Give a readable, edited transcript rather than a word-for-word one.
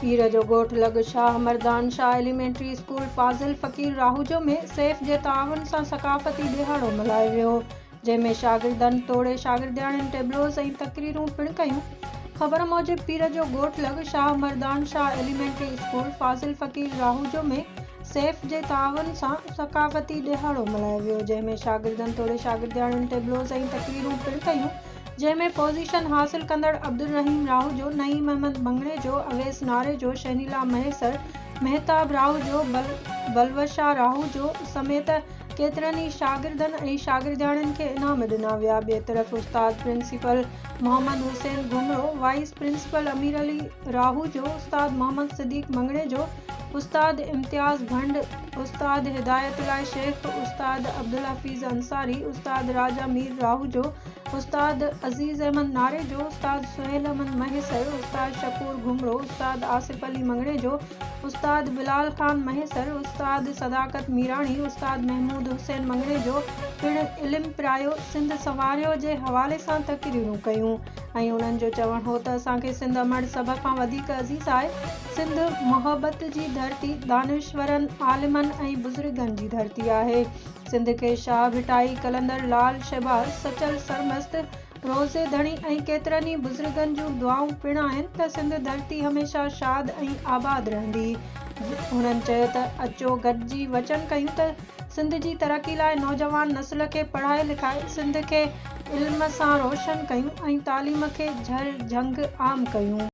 पीर जो ॻोठ लॻ शाह मर्दान शाह एलिमेंट्री स्कूल फाज़िल फ़कीर राहूजो में सैफ़ जे ताउन सां सक़ाफ़ती ॾिहाड़ो मल्हायो वियो, जंहिं में शागिर्दनि तोड़े शागिर्दियाणियुनि टेबलोज़ ऐं तक़रीरूं पिणु कयूं। ख़बर मूजिबि पीर जो ॻोठ लॻ शाह मर्दान शाह एलिमेंट्री स्कूल फाज़िल फ़कीर राहूजो में सैफ़ जे ताउन सां सक़ाफ़ती ॾिहाड़ो मल्हायो वियो, जंहिं में शागिर्दनि तोड़े शागिर्दियाणियुनि टेबलोज़ ऐं तक़रीरूं पिणु कयूं, जंहिं में पोज़ीशन हासिल कंदड़ अब्दुल रहीम राहूजो, नईम अहमद मंगणे जो, अवैस नारे जो, शहनीला महेसर, मेहताब राहूजो, बलवशाह राहूजो समेत केतिरनि ई शागिर्दनि ऐं शागिर्दियाणियुनि खे इनाम ॾिना विया। ॿिए तरफ़ उस्ताद principal Mohammad Hussain घुमरो, wise principal अमीर अली राहूजो, उस्ताद मोहम्मद सिद्दीक़ मंगणे जो, उस्ताद इम्तियाज़ भंड, उस्ताद हिदायतुल्लाह शेख, उस्ताद अब्दुल हफीज़ अंसारी, उस्ताद राजा मीर राहूजो, उस्ताद अज़ीज़ अहमद नारे जो, उस्ताद सुहेल अहमद महेसर, उस्ताद शकूर घुमरो, उस्ताद आसिफ अली मंगणे जो, उस्ताद बिलाल खान महेसर, उस्ताद सदाकत मीराणी, उस्ताद महमूद हुसैन मंगणे जो पिणु इल्मु पिरायो, सिंध संवारियो जे हवाले सां तक़रीरूं कयूं ऐं उन्हनि जो चवणु हो त असांखे सिंध अमड़ सभ खां वधीक अज़ीज़ आहे। सिंध मोहबत जी धरती, दानिश्वरनि, आलिमनि ऐं बुज़ुर्गनि जी धरती आहे। सिंध खे शाह भिटाई, कलंदर लाल शहबाज़, सचल सरमस्त, रोज़े धणी ऐं केतिरनि ई बुज़ुर्गनि जूं दुआऊं पिणु आहिनि त सिंध धरती हमेशह शाद ऐं आबाद रहंदी। हुननि चयो त अचो गॾिजी वचन कयूं त सिंध जी तरक़ी लाइ नौजवान नस्ल खे पढ़ाए लिखाए सिंध खे इल्म सां रोशन कयूं ऐं तालीम खे झंग आम कयूं।